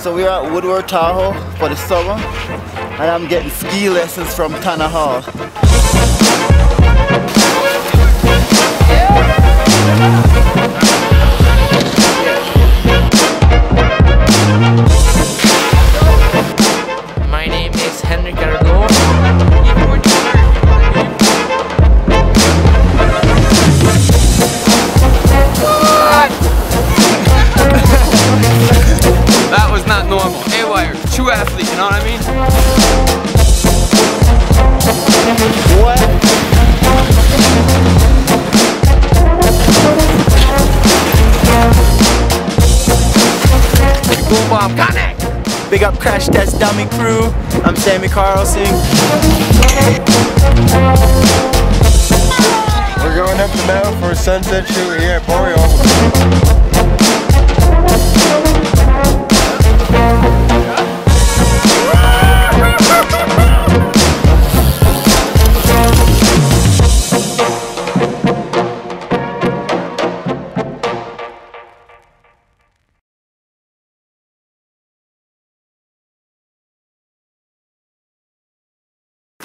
So we're at Woodward Tahoe for the summer, and I'm getting ski lessons from Tanner Hall. My name is Henrik Arlo. That was not normal. A-Wire, true athlete, you know what I mean? What? Boom bomb, connect! Big up Crash Test Dummy Crew. I'm Sammy Carlson. We're going up the mountain for a sunset shoot here at Boreal.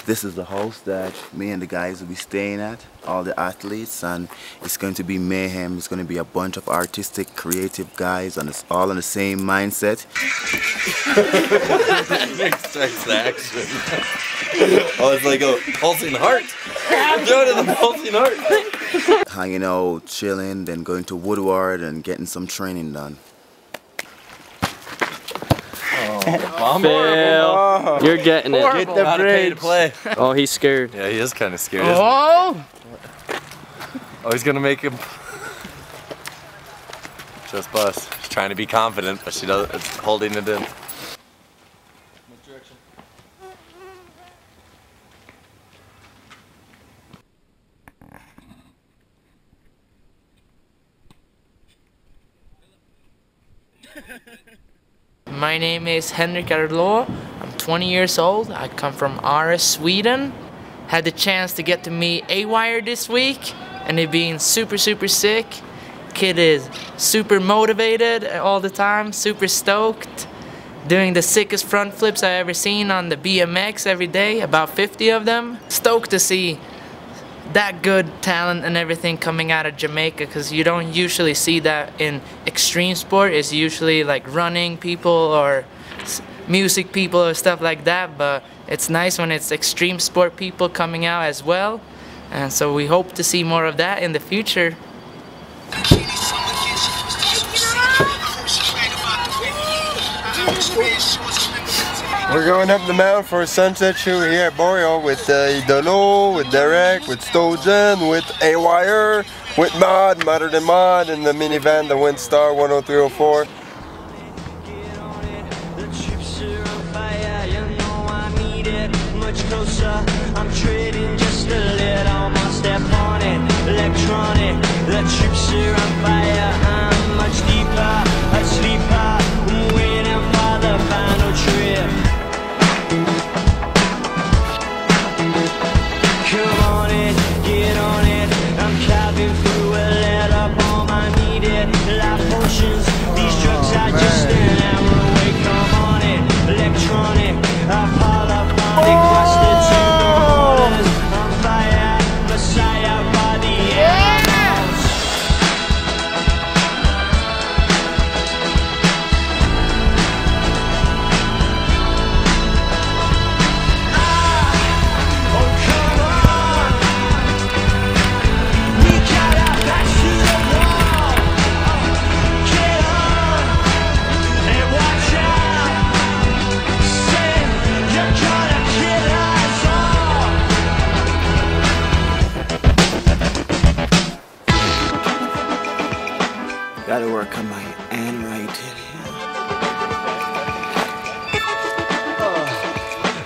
This is the house that me and the guys will be staying at, all the athletes, and it's going to be mayhem. It's going to be a bunch of artistic, creative guys, and it's all on the same mindset. Starts the action. Oh, it's like a pulsing heart. Go to the pulsing heart. Hanging out, chilling, then going to Woodward and getting some training done. Phil, you're getting it. Get the How to pay to bridge. play. Oh, he's scared. Yeah, he is kind of scared. Oh! Oh, he's gonna make him just bust. She's trying to be confident, but she doesn't. It's holding it in. What direction? My name is Henrik Arlo. I'm 20 years old. I come from Aarhus, Sweden. Had the chance to get to meet A-Wire this week, and it being super sick. Kid is super motivated all the time, super stoked. Doing the sickest front flips I've ever seen on the BMX every day, about 50 of them. Stoked to see that good talent and everything coming out of Jamaica, because you don't usually see that in extreme sport. It's usually like running people or music people or stuff like that, but it's nice when it's extreme sport people coming out as well, and so we hope to see more of that in the future. We're going up the mountain for a sunset shoot here at Boreal with Idolo, with Derek, with Stojan, with A-Wire, with Mod, Modder Than Mod, and the minivan, the Windstar 10304. I'm trading just a little more step on it. Electronic, the troops are on fire. I'm much deeper, a sleeper. I'm waiting for the final trip. Come on it, get on it. I'm carving through a letter bomb. I need it. Life potions, these drugs are just an hour away. Come on it, electronic, polyphonic, rusted to the waters. On fire, Messiah by the animals. Oh come on, we gotta pass through the wall. Get on and watch out. Say you're gonna kill us all. Gotta work on my handwriting.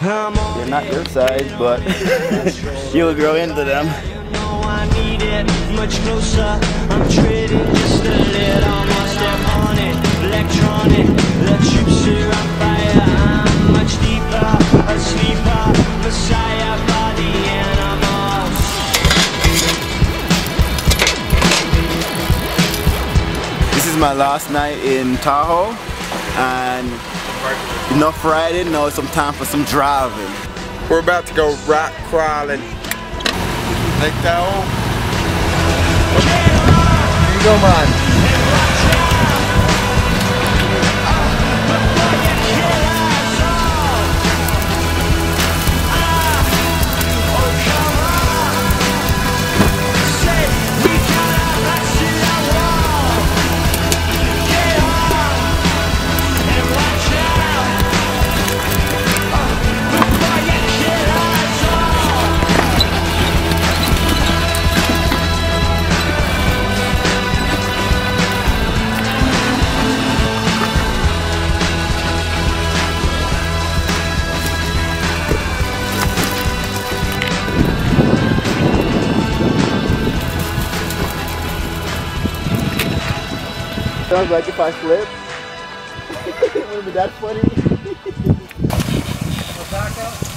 They're not your size, but you'll grow into them. You know I need it much closer. I'm trading just a little more step on it. Electronic, the troops are on fire. I'm much deeper, a sleeper, Messiah by the animals. This is my last night in Tahoe, and Enough riding, now it's some time for some driving. We're about to go rock crawling. Take that home. Here you go, man. Sounds like if I slip. Wouldn't be that funny. Back up.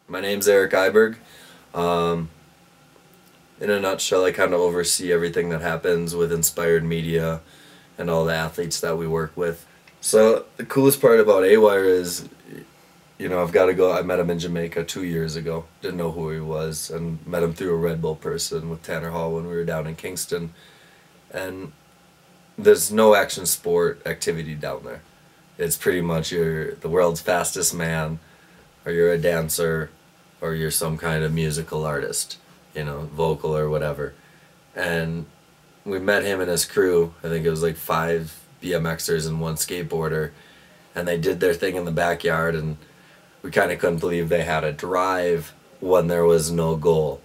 My name's Eric Iberg. In a nutshell, I kind of oversee everything that happens with Inspired Media and all the athletes that we work with. So the coolest part about A-Wire is, you know, I've got to go. I met him in Jamaica 2 years ago. Didn't know who he was, and met him through a Red Bull person with Tanner Hall when we were down in Kingston. And there's no action sport activity down there. It's pretty much you're the world's fastest man, or you're a dancer, or you're some kind of musical artist, you know, vocal or whatever. And we met him and his crew. I think it was like 5 BMXers and 1 skateboarder, and they did their thing in the backyard, and we kind of couldn't believe they had a drive when there was no goal.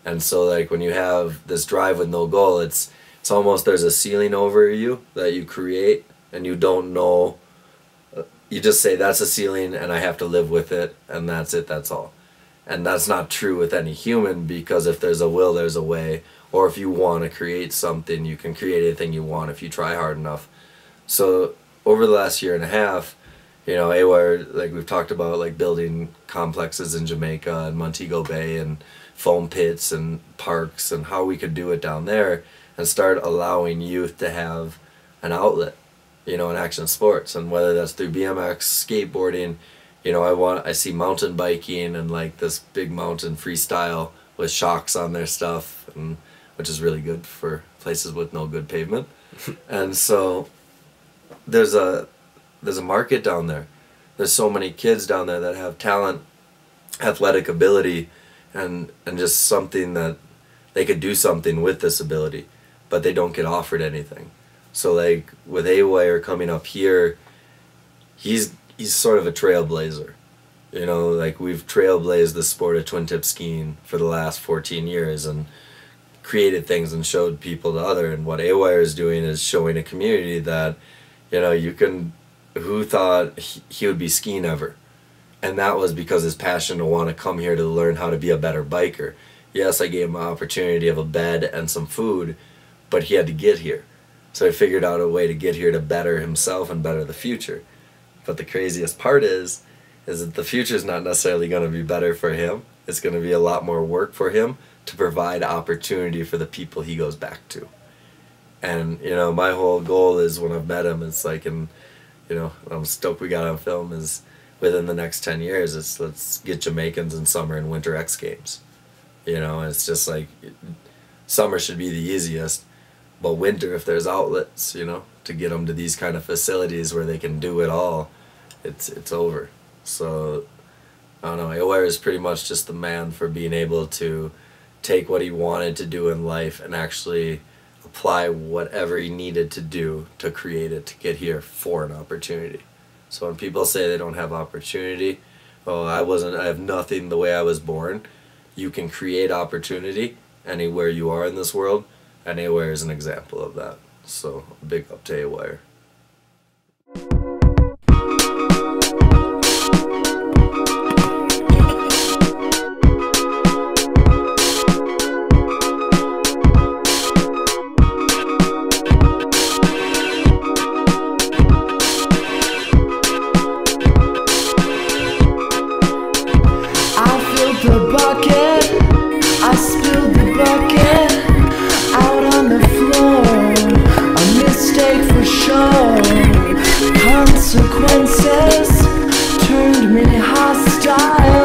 And so like when you have this drive with no goal, it's almost there's a ceiling over you that you create, and you don't know, you just say that's a ceiling and I have to live with it, and that's it, that's all. And that's not true with any human, because if there's a will, there's a way. Or if you want to create something, you can create anything you want if you try hard enough. So over the last year and a half, you know, A-Wire, like we've talked about, like building complexes in Jamaica and Montego Bay and foam pits and parks, and how we could do it down there and start allowing youth to have an outlet, you know, in action sports. And whether that's through BMX, skateboarding, you know, I see mountain biking and like this big mountain freestyle with shocks on their stuff, and which is really good for places with no good pavement. And so there's a market down there. There's so many kids down there that have talent, athletic ability, and just something that they could do something with this ability, but they don't get offered anything. So like with A-Wire coming up here, he's sort of a trailblazer. You know, like we've trailblazed the sport of twin tip skiing for the last 14 years and created things and showed people to other. And what A-Wire is doing is showing a community that, you know, you can, who thought he would be skiing ever? And that was because his passion to want to come here to learn how to be a better biker. Yes, I gave him an opportunity of a bed and some food, but he had to get here. So I figured out a way to get here to better himself and better the future. But the craziest part is that the future is not necessarily going to be better for him. It's going to be a lot more work for him to provide opportunity for the people he goes back to. And, you know, my whole goal is when I've met him, it's like, and, you know, I'm stoked we got on film, is within the next 10 years, it's let's get Jamaicans in summer and winter X Games. You know, it's just like, summer should be the easiest, but winter, if there's outlets, you know, to get them to these kind of facilities where they can do it all, it's over. So I don't know, A-Wire is pretty much just the man for being able to take what he wanted to do in life and actually apply whatever he needed to do to create it, to get here for an opportunity. So when people say they don't have opportunity, oh, I have nothing the way I was born, you can create opportunity anywhere you are in this world, and A-Wire is an example of that. So big up to A-Wire. The bucket, I spilled the bucket out on the floor. A mistake for sure. Consequences turned me hostile.